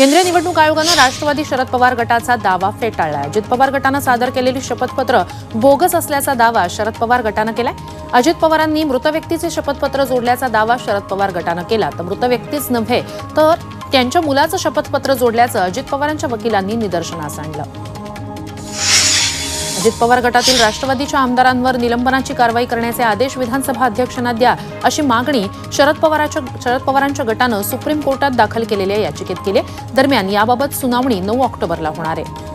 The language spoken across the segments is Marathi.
केंद्रीय निवडणूक आयोगानं राष्ट्रवादी शरद पवार गटाचा दावा फेटाळला। अजित पवार गटानं सादर केलेली शपथपत्र बोगस असल्याचा दावा शरद पवार गटानं केलाय। अजित पवारांनी मृत व्यक्तीचे शपथपत्र जोडल्याचा दावा शरद पवार गटानं केला, तर मृत व्यक्तीच नव्हे तर त्यांच्या मुलाचं शपथपत्र जोडल्याचं अजित पवारांच्या वकिलांनी निदर्शनास आणलं। अजित पवार गटातील राष्ट्रवादीच्या आमदारांवर निलंबनाची कारवाई करण्याचे आदेश विधानसभा अध्यक्षांना द्या, अशी मागणी शरद पवारांच्या गटानं सुप्रीम कोर्टात दाखल केलेल्या याचिकेत केली। दरम्यान याबाबत सुनावणी 9 ऑक्टोबरला होणार आहे।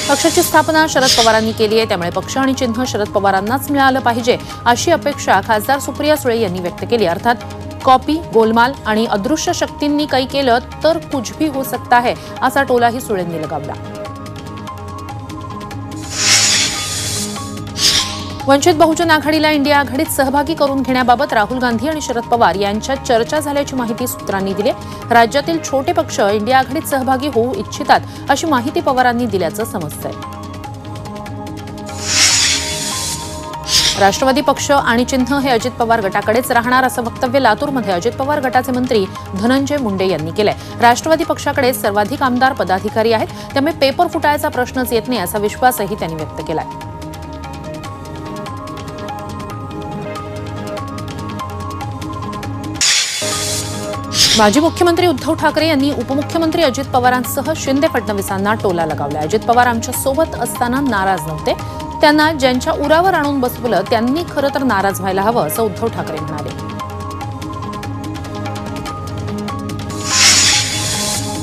पक्षाची स्थापना शरद पवारांनी केली आहे, त्यामुळे पक्ष आणि चिन्ह शरद पवारांनाच मिळालं पाहिजे अशी अपेक्षा खासदार सुप्रिया सुळे यांनी व्यक्त केली। अर्थात कॉपी, गोलमाल आणि अदृश्य शक्तींनी काही केलं तर कुछ भी हो सकता है असा टोलाही सुळेंनी लगावला। वंचित बहुजन आघाडीला इंडिया आघाडीत सहभागी करून घेण्याबाबत राहुल गांधी आणि शरद पवार यांच्यात चर्चा झाल्याची माहिती सूत्रांनी दिली। राज्यातील छोटे पक्ष इंडिया आघाडीत सहभागी होऊ इच्छितात अशी माहिती पवारांनी दिल्याचं समजतंय। राष्ट्रवादी पक्ष आणि चिन्ह हे अजित पवार गटाकडेच राहणार असं वक्तव्य लातूरमध्ये अजित पवार गटाचे मंत्री धनंजय मुंडे यांनी केलंय। राष्ट्रवादी पक्षाकडे सर्वाधिक आमदार पदाधिकारी आहेत, त्यामुळे पेपर फुटायचा प्रश्नच येत नाही असा विश्वासही त्यांनी व्यक्त केलाय। माजी मुख्यमंत्री उद्धव ठाकरे यांनी उपमुख्यमंत्री अजित पवारांसह शिंदे फडणवीसांना टोला लगावला। अजित पवार आमच्या सोबत असताना नाराज नव्हते, त्यांना ज्यांच्या उरावर आणून बसवलं त्यांनी खरं तर नाराज व्हायला हवं असं उद्धव ठाकरे म्हणाले।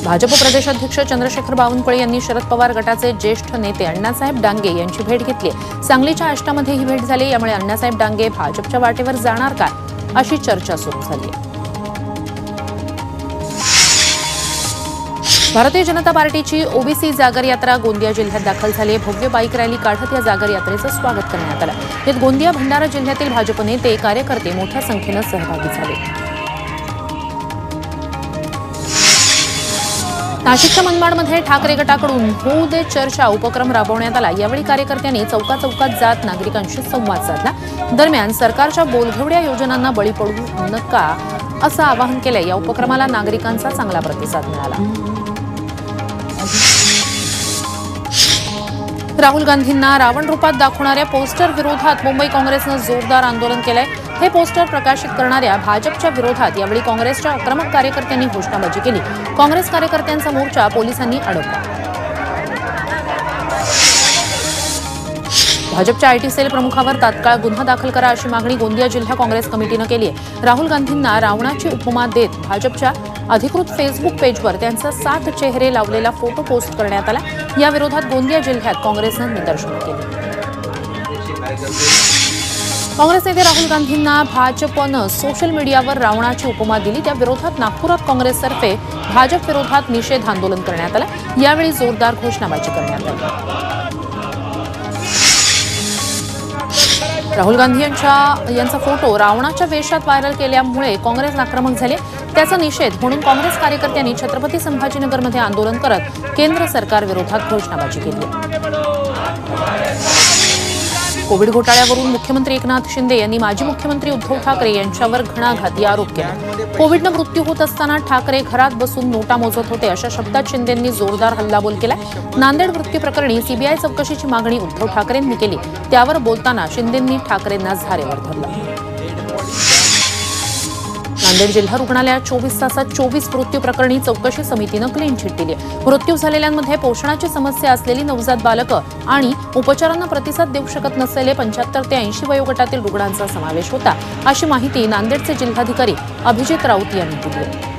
भाजप प्रदेशाध्यक्ष चंद्रशेखर बावनकुळे यांनी शरद पवार गटाचे ज्येष्ठ नेते अण्णासाहेब डांगे यांची भेट घेतली। सांगलीच्या आष्टामध्ये ही भेट झाली, यामुळे अण्णासाहेब डांगे भाजपच्या वाटेवर जाणार का अशी चर्चा सुरू झाली। भारतीय जनता पार्टीची ओबीसी जागर यात्रा गोंदिया जिल्ह्यात दाखल झाली आहे। भव्य बाईक रॅली काढत या जागर यात्रेचं स्वागत करण्यात आलं। यात गोंदिया भंडारा जिल्ह्यातील भाजप नेते कार्यकर्ते मोठ्या संख्येनं सहभागी झाले। नाशिकच्या मनमाडमध्ये ठाकरे गटाकडून होऊ दे चर्चा उपक्रम राबवण्यात आला। यावेळी कार्यकर्त्यांनी चौकाचौकात जात नागरिकांशी संवाद साधला। दरम्यान सरकारच्या बोलघेवड्या योजनांना बळी पडू नका असं आवाहन केलंय। या उपक्रमाला नागरिकांचा चांगला प्रतिसाद मिळाला। राहुल गांधींना रावण रूपात दाखवणाऱ्या पोस्टर विरोधात मुंबई काँग्रेसनं जोरदार आंदोलन केलंय। हे पोस्टर प्रकाशित करणाऱ्या भाजपच्या विरोधात यावेळी काँग्रेसच्या आक्रमक कार्यकर्त्यांनी घोषणाबाजी केली। काँग्रेस कार्यकर्त्यांचा मोर्चा पोलिसांनी अडवला। भाजपच्या आयटी सेल प्रमुखावर तात्काळ गुन्हा दाखल करा अशी मागणी गोंदिया जिल्हा काँग्रेस कमिटीनं केली आहे। राहुल गांधींना रावणाची उपमा देत भाजपच्या अधिकृत फेसबुक पेजवर त्यांचा 7 चेहरे लावलेला फोटो पोस्ट करण्यात आला। या विरोधात गोंदिया जिल्ह्यात काँग्रेसनं निदर्शनं केली। काँग्रेस नेते राहुल गांधींना भाजपनं सोशल मीडियावर रावणाची उपमा दिली, त्या विरोधात नागपुरात काँग्रेसतर्फे भाजप विरोधात निषेध आंदोलन करण्यात आलं। यावेळी जोरदार घोषणाबाजी करण्यात आली। राहुल गांधी यांचा फोटो रावणाच्या वेशात व्हायरल केल्यामुळे काँग्रेस आक्रमक झाले। त्याचा निषेध म्हणून काँग्रेस कार्यकर्त्यांनी छत्रपती संभाजीनगरमध्ये आंदोलन करत केंद्र सरकार विरोधात घोषणाबाजी केली। कोविड घोटाळ्यावरून मुख्यमंत्री एकनाथ शिंदे यांनी माजी मुख्यमंत्री उद्धव ठाकरे यांच्यावर घणाघाती आरोप केला। कोविडनं मृत्यू होत असताना ठाकरे घरात बसून नोटा मोजत होते अशा शब्दात शिंदेंनी जोरदार हल्लाबोल केला। नांदेड मृत्यू प्रकरणी सीबीआय चौकशीची मागणी उद्धव ठाकरेंनी केली, त्यावर बोलताना शिंदेंनी ठाकरेंना झारेवर धरलं। नांदेड जिल्हा रुग्णालयात 24 तासात 24 मृत्यू प्रकरणी चौकशी समितीनं क्लीन चिट दिली। मृत्यू झालेल्यांमध्ये पोषणाची समस्या असलेली नवजात बालकं आणि उपचारांना प्रतिसाद देऊ शकत नसलेले 75 ते 80 वयोगटातील रुग्णांचा समावेश होता अशी माहिती नांदेडचे जिल्हाधिकारी अभिजित राऊत यांनी दिली।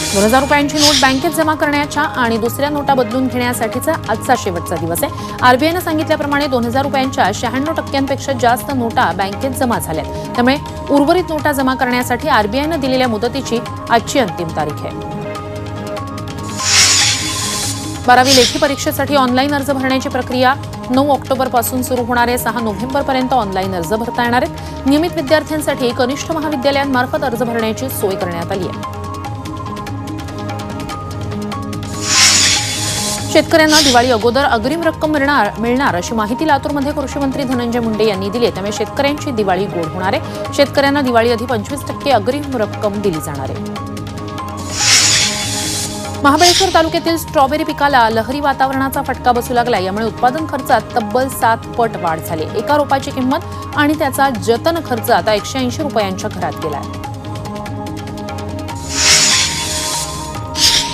2000 रुपयांची नोट बँकेत जमा करण्याच्या आणि दुसऱ्या नोटा बदलून घेण्यासाठीचा आजचा शेवटचा दिवस आहे। आरबीआयनं सांगितल्याप्रमाणे 2000 रुपयांच्या 96% जास्त नोटा बँकेत जमा झाल्यात, त्यामुळे उर्वरित नोटा जमा करण्यासाठी आरबीआयनं दिलेल्या मुदतीची आजची अंतिम तारीख आहे। 12वी लेखी परीक्षेसाठी ऑनलाईन अर्ज भरण्याची प्रक्रिया 9 ऑक्टोबरपासून सुरू होणार आहे। 6 नोव्हेंबरपर्यंत ऑनलाईन अर्ज भरता येणार आहेत। नियमित विद्यार्थ्यांसाठी कनिष्ठ महाविद्यालयांमार्फत अर्ज भरण्याची सोय करण्यात आली आहे। शेतकऱ्यांना दिवाळी अगोदर अग्रिम रक्कम मिळणार अशी माहिती लातूरमध्ये कृषी मंत्री धनंजय मुंडे यांनी दिली. त्यामुळे शेतकऱ्यांची दिवाळी गोड होणार आहे. शेतकऱ्यांना दिवाळी आधी 25% अग्रिम रक्कम दिली जाणार आहे. महाबळेश्वर तालुक्यातील स्ट्रॉबेरी पिकाला लहरी वातावरणाचा फटका बसू लागला. यामुळे उत्पादन खर्चात तब्बल 7 पट वाढ झाली. एका रोपाची किंमत आणि त्याचा जतन खर्च आता 180 रुपयांच्या घरात गेला आहे.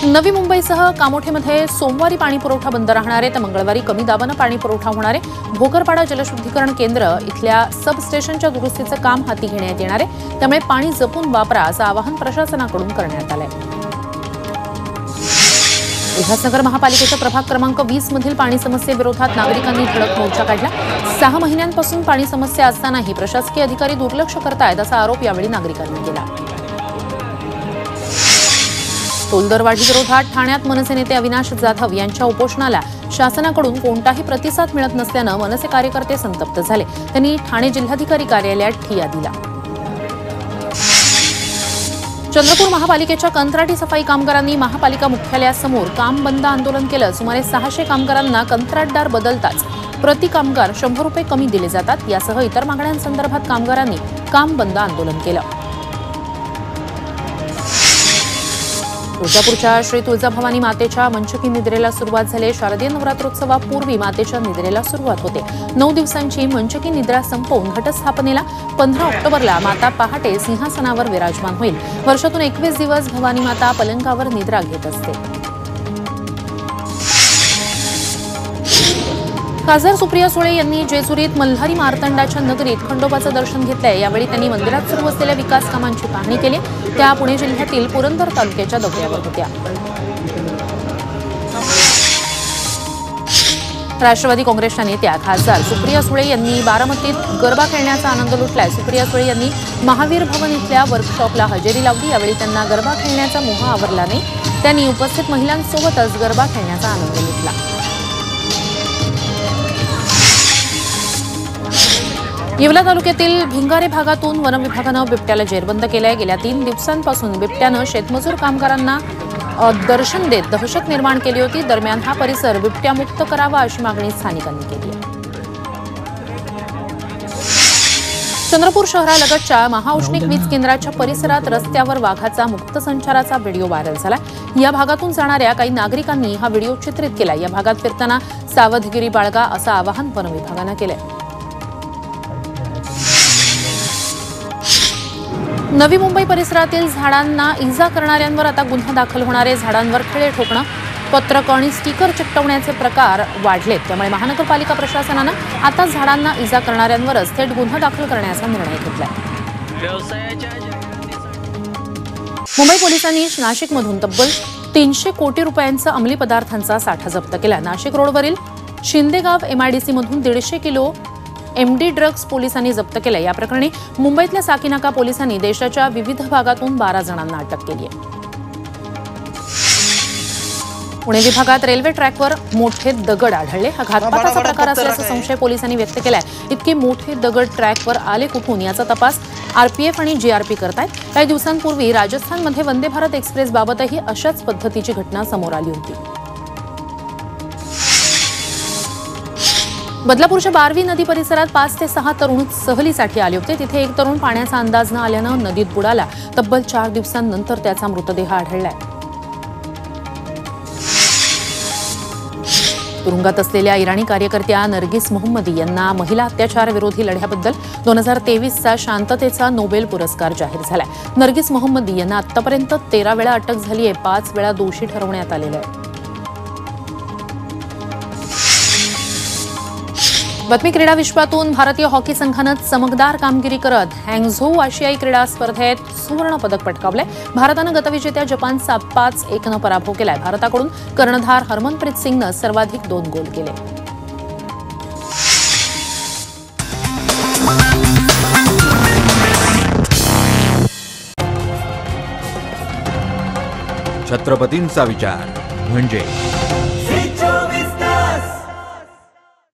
नवी मुंबईसह कामोठेमध्ये सोमवारी पाणी पुरवठा बंद राहणार आहे तर मंगळवारी कमी दाबानं पाणी पुरवठा होणार आहे. भोकरपाडा जलशुद्धीकरण केंद्र इथल्या सबस्टेशनच्या दुरुस्तीचं काम हाती घेण्यात येणार आहे. त्यामुळे पाणी जपून वापरा असं आवाहन प्रशासनाकडून करण्यात आलंय. उल्हासनगर महापालिकेच्या प्रभाग क्रमांक 20 मधील पाणी समस्येविरोधात नागरिकांनी धडक मोर्चा काढला. 6 महिन्यांपासून पाणी समस्या असतानाही प्रशासकीय अधिकारी दुर्लक्ष करतायत असा आरोप यावेळी नागरिकांनी केला. टोलदरवाढी विरोधात ठाण्यात मनसे नेते अविनाश जाधव यांच्या उपोषणाला शासनाकडून कोणताही प्रतिसाद मिळत नसल्यानं मनसे कार्यकर्ते संतप्त झाले. त्यांनी ठाणे जिल्हाधिकारी कार्यालयात ठिय्या दिला. चंद्रपूर महापालिकेच्या कंत्राटी सफाई कामगारांनी महापालिका मुख्यालयासमोर काम बंद आंदोलन केलं. सुमारे 600 कामगारांना कंत्राटदार बदलताच प्रति कामगार 100 रुपये कमी दिले जातात. यासह इतर मागण्यांसंदर्भात कामगारांनी काम बंद आंदोलन केलं. तुळजापूरच्या श्री तुळजाभवानी मातेच्या मंचकी निद्रेला सुरुवात झाली. शारदीय नवरात्रोत्सवापूर्वी मातेच्या निद्रेला सुरुवात होते. 9 दिवसांची मंचकी निद्रा संपवून घटस्थापनेला 15 ऑक्टोबरला माता पहाटे सिंहासनावर विराजमान होईल. वर्षातून 21 दिवस भवानी माता पलंगावर निद्रा घेत असते. खासदार सुप्रिया सुळे यांनी जेजुरीत मल्हारी मार्तंडाच्या नगरीत खंडोबाचं दर्शन घेतलंय. यावेळी त्यांनी मंदिरात सुरू असलेल्या विकास कामांची पाहणी केली. त्या पुणे जिल्ह्यातील पुरंदर तालुक्याच्या दौऱ्यावर होत्या. राष्ट्रवादी काँग्रेसच्या नेत्या खासदार सुप्रिया सुळे यांनी बारामतीत गरबा खेळण्याचा आनंद लुटलाय. सुप्रिया सुळे यांनी महावीर भवन इथल्या वर्कशॉपला हजेरी लावली. यावेळी त्यांना गरबा खेळण्याचा मोह आवरला नाही. त्यांनी उपस्थित महिलांसोबतच गरबा खेळण्याचा आनंद लुटला. येवला तालुक्यातील भिंगारे भागातून वनविभागानं बिबट्याला जेरबंद केलंय. गेल्या 3 दिवसांपासून बिबट्यानं शेतमजूर कामगारांना दर्शन देत दहशत निर्माण केली होती. दरम्यान हा परिसर बिबट्यामुक्त करावा अशी मागणी स्थानिकांनी केली आहे. चंद्रपूर शहरालगतच्या महाऔष्णिक वीज केंद्राच्या परिसरात रस्त्यावर वाघाचा मुक्त संचाराचा व्हिडिओ व्हायरल झाला. या भागातून जाणाऱ्या काही नागरिकांनी हा व्हिडिओ चित्रित केला. या भागात फिरताना सावधगिरी बाळगा असं आवाहन वनविभागानं केलंय. नवी मुंबई परिसरातील झाडांना इजा करणाऱ्यांवर आता गुन्हा दाखल होणार आहे. झाडांवर खिळे ठोकणं, पत्रक आणि स्टिकर चिकटवण्याचे प्रकार वाढलेत. त्यामुळे महानगरपालिका प्रशासनानं आता झाडांना इजा करणाऱ्यांवरच थेट गुन्हा दाखल करण्याचा निर्णय घेतलाय. मुंबई पोलिसांनी नाशिकमधून तब्बल 300 कोटी रुपयांचा अंमली पदार्थांचा साठा जप्त केला. नाशिक रोडवरील शिंदेगाव MIDC मधून 150 किलो MD ड्रग्ज पोलिसांनी जप्त केलं. या प्रकरणी मुंबईतल्या साकीनाका पोलिसांनी देशाच्या विविध भागातून 12 जणांना अटक केली आहे. पुणे विभागात रेल्वे ट्रॅकवर मोठे दगड आढळले. हा घातपाताचा प्रकार असल्याचा संशय पोलिसांनी व्यक्त केलाय. इतके मोठे दगड ट्रॅकवर आले कुठून याचा तपास RPF आणि GRP करतायत. काही दिवसांपूर्वी राजस्थानमध्ये वंदे भारत एक्सप्रेस बाबतही अशाच पद्धतीची घटना समोर आली होती. बदलापूरच्या बारवी नदी परिसरात 5 ते 6 तरुण सहलीसाठी आले होते. तिथे एक तरुण पाण्याचा अंदाज न आल्यानं नदीत बुडाला. तब्बल 4 दिवसांनंतर त्याचा मृतदेह आढळलाय. तुरुंगात असलेल्या इराणी कार्यकर्त्या नर्गिस मोहम्मदी यांना महिला अत्याचार विरोधी लढ्याबद्दल 2023चा शांततेचा नोबेल पुरस्कार जाहीर झालाय. नर्गिस मोहम्मदी यांना आतापर्यंत 13 वेळा अटक झाली आहे. 5 वेळा दोषी ठरवण्यात आलेलं आहे. बातमी क्रीडा विश्वातून भारतीय हॉकी संघानं चमकदार कामगिरी करत हँगझोऊ आशियाई क्रीडा स्पर्धेत सुवर्ण पदक पटकावलंय. भारतानं गतविजेत्या जपानचा 5-1 पराभव केलाय. भारताकडून कर्णधार हरमनप्रीत सिंगनं सर्वाधिक 2 गोल केले. छत्रपतींचा विचार म्हणजे